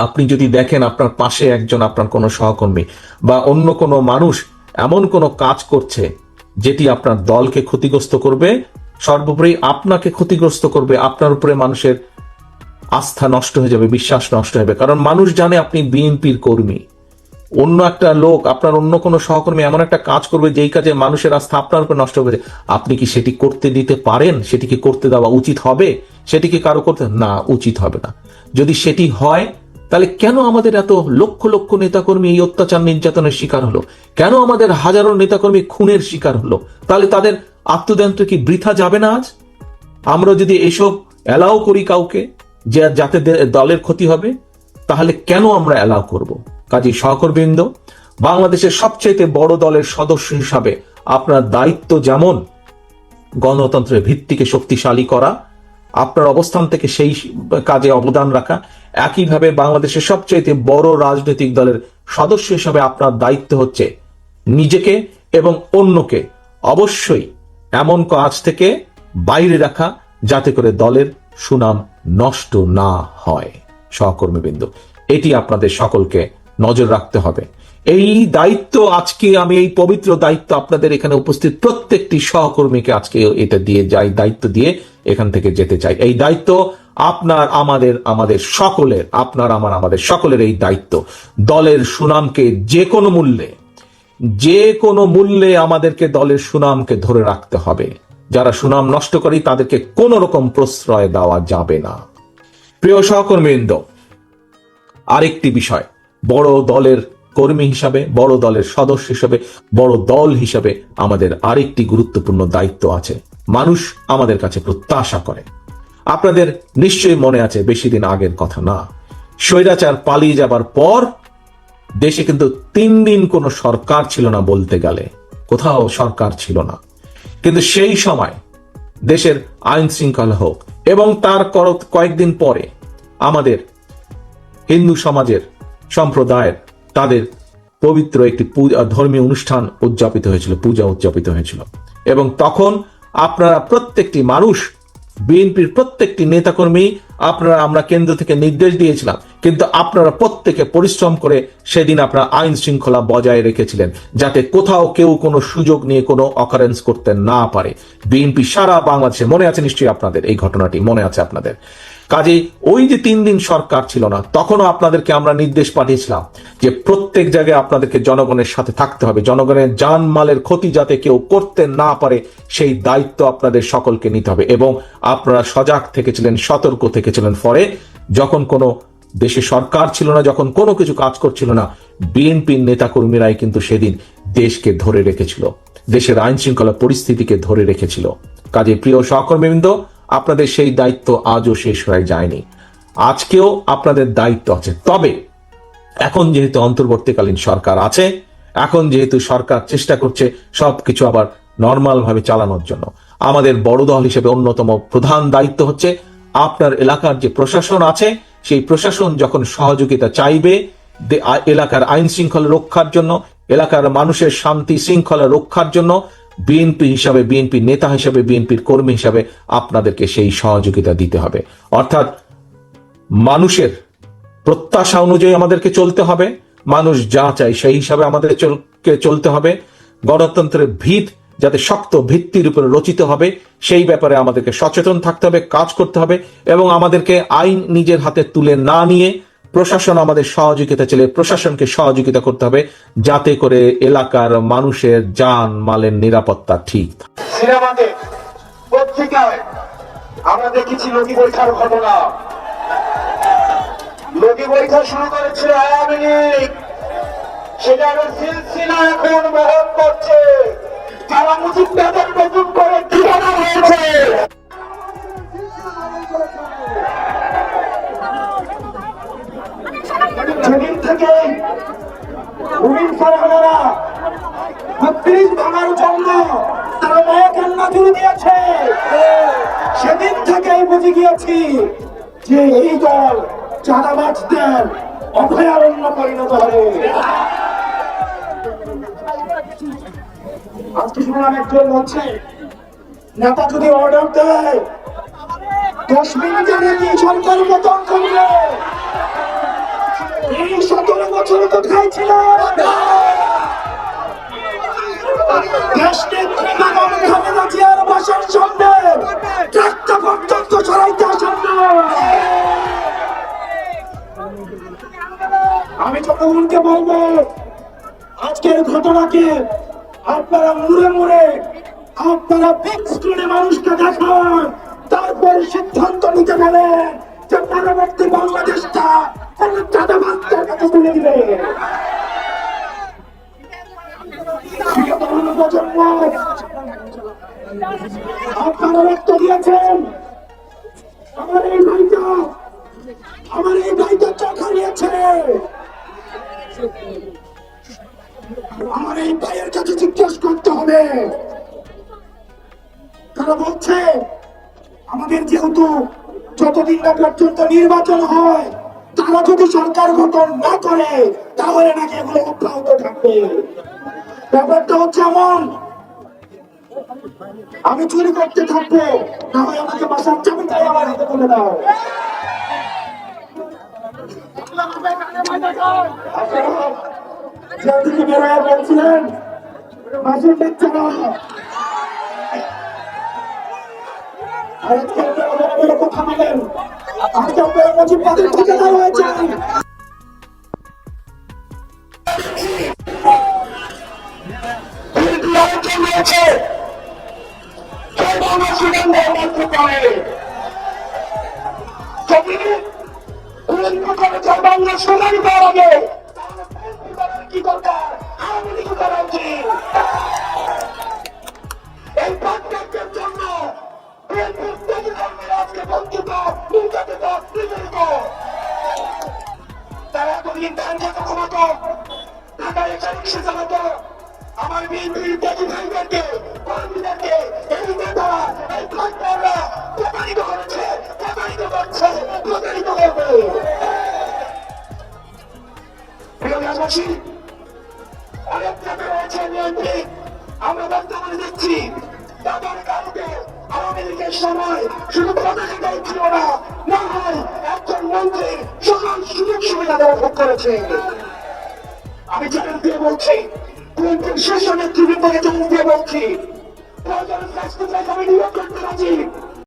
আপনি যদি দেখেন আপনার পাশে একজন আপনার কোনো সহকর্মী বা অন্য কোনো মানুষ এমন কোনো কাজ করছে যেটি আপনার দলকে ক্ষতিগ্রস্ত করবে, সর্বোপরি আপনাকে ক্ষতিগ্রস্ত করবে, আপনার উপরে মানুষের আস্থা নষ্ট হয়ে যাবে, বিশ্বাস নষ্ট হবে। কারণ মানুষ জানে আপনি বিএনপির কর্মী। অন্য একটা লোক, আপনার অন্য কোনো সহকর্মী এমন একটা কাজ করবে যেই কাজে মানুষের আস্থা আপনার উপর নষ্ট হবে, আপনি কি সেটি করতে দিতে পারেন? সেটি কি করতে দেওয়া উচিত হবে? সেটি কি কারো করতে না উচিত হবে না। যদি সেটি হয় তাহলে কেন আমাদের এত লক্ষ লক্ষ নেতাকর্মী এই অত্যাচার নির্যাতনের শিকার হলো? কেন আমাদের হাজারো নেতাকর্মী খুনের শিকার হলো? তাহলে তাদের আত্মদান্ত কি বৃথা যাবে না? আজ আমরা যদি এসব অ্যালাউ করি কাউকে যে যাতে দলের ক্ষতি হবে, তাহলে কেন আমরা অ্যালাউ করব? কাজী সহকর্মীবৃন্দ, বাংলাদেশের সবচেয়ে বড় দলের সদস্য হিসাবে আপনার দায়িত্ব যেমন গণতন্ত্রের ভিত্তিকে শক্তিশালী করা, আপনার অবস্থান থেকে সেই কাজে অবদান রাখা, একইভাবে বাংলাদেশের সবচেয়ে বড় রাজনৈতিক দলের সদস্য হিসাবে আপনার দায়িত্ব হচ্ছে নিজেকে এবং অন্যকে অবশ্যই এমন কাজ থেকে বাইরে রাখা যাতে করে দলের সুনাম নষ্ট না হয়। সহকর্মীবৃন্দ, এটি আপনাদের সকলকে নজর রাখতে হবে। এই দায়িত্ব আজকে আমি এই পবিত্র দায়িত্ব আপনাদের এখানে উপস্থিত প্রত্যেকটি সহকর্মীকে আজকে এটা দিয়ে যাই, দায়িত্ব দিয়ে এখান থেকে যেতে চাই। এই দায়িত্ব আপনার আমাদের সকলের, আপনার আমাদের সকলের এই দায়িত্ব। দলের সুনামকে যে কোনো মূল্যে আমাদেরকে দলের সুনামকে ধরে রাখতে হবে। যারা সুনাম নষ্ট করে তাদেরকে কোন রকম প্রশ্রয় দেওয়া যাবে না। প্রিয় সহকর্মীবৃন্দ, আরেকটি বিষয়, বড় দলের কর্মী হিসাবে, বড় দলের সদস্য হিসাবে, বড় দল হিসাবে আমাদের আরেকটি গুরুত্বপূর্ণ দায়িত্ব আছে। মানুষ আমাদের কাছে প্রত্যাশা করে। আপনাদের নিশ্চয়ই মনে আছে, বেশি দিন আগের কথা না, স্বৈরাচার পালিয়ে যাবার পর দেশে কিন্তু 3 দিন কোনো সরকার ছিল না, বলতে গেলে কোথাও সরকার ছিল না। কিন্তু সেই সময় দেশের আইন শৃঙ্খলা হোক এবং তার কয়েকদিন পরে আমাদের হিন্দু সমাজের সম্প্রদায়ের তাদের পবিত্র একটি ধর্মীয় অনুষ্ঠান উদযাপিত হয়েছিল, পূজা উদযাপিত হয়েছিল। এবং তখন আপনারা প্রত্যেকটি মানুষ, বিএনপির প্রত্যেকটি নেতাকর্মী, আমরা কেন্দ্র থেকে নির্দেশ দিয়েছিলাম, কিন্তু আপনারা প্রত্যেকে পরিশ্রম করে সেদিন আপনারা আইন শৃঙ্খলা বজায় রেখেছিলেন যাতে কোথাও কেউ কোনো সুযোগ নিয়ে কোনো অকারেন্স করতে না পারে। বিএনপি সারা বাংলাদেশে, মনে আছে নিশ্চয়ই আপনাদের এই ঘটনাটি, মনে আছে আপনাদের। কাজেই ওই যে 3 দিন সরকার ছিল না, তখনও আপনাদেরকে আমরা নির্দেশ পাঠিয়েছিলাম যে প্রত্যেক জায়গায় আপনাদেরকে জনগণের সাথে থাকতে হবে, জনগণের জানমালের ক্ষতি যাতে কেউ করতে না পারে সেই দায়িত্ব আপনাদের সকলকে নিতে হবে। এবং আপনারা সজাগ থেকেছিলেন, সতর্ক থেকেছিলেন। ফলে যখন কোনো দেশে সরকার ছিল না, যখন কোনো কিছু কাজ করছিল না, বিএনপির নেতাকর্মীরাই কিন্তু সেদিন দেশকে ধরে রেখেছিল, দেশের আইন শৃঙ্খলা পরিস্থিতিকে ধরে রেখেছিল। কাজে প্রিয় সহকর্মীবৃন্দ, আপনাদের সেই দায়িত্ব আজও শেষ হয়ে যায়নি, আজকেও আপনাদের দায়িত্ব আছে। তবে এখন যেহেতু অন্তর্বর্তীকালীন সরকার আছে, এখন যেহেতু সরকার চেষ্টা করছে সবকিছু আবার নর্মাল ভাবে চালানোর জন্য, আমাদের বড় দল হিসেবে অন্যতম প্রধান দায়িত্ব হচ্ছে আপনার এলাকার যে প্রশাসন আছে, সেই প্রশাসন যখন সহযোগিতা চাইবে এলাকার আইন শৃঙ্খলা রক্ষার জন্য, এলাকার মানুষের শান্তি শৃঙ্খলা রক্ষার জন্য, বিএনপি হিসাবে, বিএনপি নেতা হিসাবে, বিএনপির কর্মী হিসাবে আপনাদেরকে সেই সহযোগিতা দিতে হবে। অর্থাৎ মানুষের প্রত্যাশা অনুযায়ী আমাদেরকে চলতে হবে, মানুষ যা চাই সেই হিসাবে আমাদেরকে চলতে হবে। গণতন্ত্রের ভিত যাতে শক্ত ভিত্তির উপরে রচিত হবে সেই ব্যাপারে আমাদেরকে সচেতন থাকতে হবে, কাজ করতে হবে। এবং আমাদেরকে আইন নিজের হাতে তুলে না নিয়ে প্রশাসন আমাদের সহযোগিতা চাইলে প্রশাসনকে সহযোগিতা করতে হবে যাতে করে এলাকার মানুষের জান মালের নিরাপত্তা ঠিক থাকে। সিনেমাতে, পত্রিকায় আমরা দেখেছি লগি বৈঠার ঘটনা। লগি বৈঠা শুরু করেছিল আওয়ামী লীগ, সেটা সিলসিলা এখন বহন করছে। যারা মুজিববাদের নতুন করে ঠিকানা হয়েছে, সেদিন থেকে রুমিন ফারহানারা 32 ভাঙার জন্য তারা মায়া কান্না জুড়ে দিয়েছে। সেদিন থেকেই বুঝে গিয়েছি যে এই দল চাঁদাবাজদের অভয়ারণ্য পরিণত হবে। আজকে শুনলাম একজন বলছে নেতা যদি অর্ডার দেয় 10 মিনিটে নাকি সরকার পতন করবে। বছর কোথায় ছিল? দেশনেত্রী বেগম খালেদা জিয়ার বাসার সামনে ট্রাকটা পর্যন্ত সরাইতে আসেন না। আমি জনগণকে বলবো, আজকের ঘটনাকে আপনারা মুড়ে মুড়ে আপনারা বিগ স্ক্রিনে মানুষকে দেখান, তারপর সিদ্ধান্ত নিতে বলেন যে পরবর্তী বাংলাদেশটা কোন চাঁদাবাজদের কাছে তুলে দিবে। প্রজন্ম আপনারা রক্ত দিয়েছেন, আমার এই ভাইটা চোখ হারিয়েছে। আমার এই ভাইয়ের কাছে জিজ্ঞেস করতে হবে। তারা বলছে আমাদের যেহেতু যতদিন না পর্যন্ত নির্বাচন হয়, তারা যদি সরকার গঠন না করে তাহলে নাকি এগুলো অব্যাহত থাকবে। ব্যাপারটা হচ্ছে এমন, আমি চুরি করতে থাকবো, না হয় আমাকে বাসার চাবিটাই আমার হাতে তুলে দাও। জেল থেকে বেরোয় বলছিলেন মাসুর বাচ্চারা, আজকে আপনারা কথা বলেন, আজকে আপনারা মুজিববাদের ঠিকাদার হয়েছেন। কি দরকার আওয়ামী লীগ করা উচিত। এই পাঠ্যক্রমের জন্য আজকে বঞ্চিত, নির্যাতিত, নিপীড়িত। তারা এতদিন ধান খেতে ক্ষমতা ঢাকায় এসে রিক্সা চালাতো। আমার বিএনপির ত্যাগী ভাইদেরকে, কর্মীদেরকে এই নেতারা, এই কর্মীরা প্রতারিত করেছে, প্রতারিত করছে, প্রতারিত করবে। প্রিয় দেশবাসী, অনেক জায়গা রয়েছে বিএনপি, আমরা বর্তমানে দেখছি তাদের কারণে আওয়ামী লীগের সময় শুধু পতাকাটাই ছিল না, না হয় একজন মন্ত্রীর সকল সুযোগ সুবিধা দেওয়া ভোগ করেছে। আমি চ্যালেঞ্জ দিয়ে বলছি, বিএনপির শীর্ষ নেতৃবৃন্দকে চ্যালেঞ্জ দিয়ে বলছি, প্রয়োজনে স্বাস্থ্য আমি নিয়োগ করতে রাজি।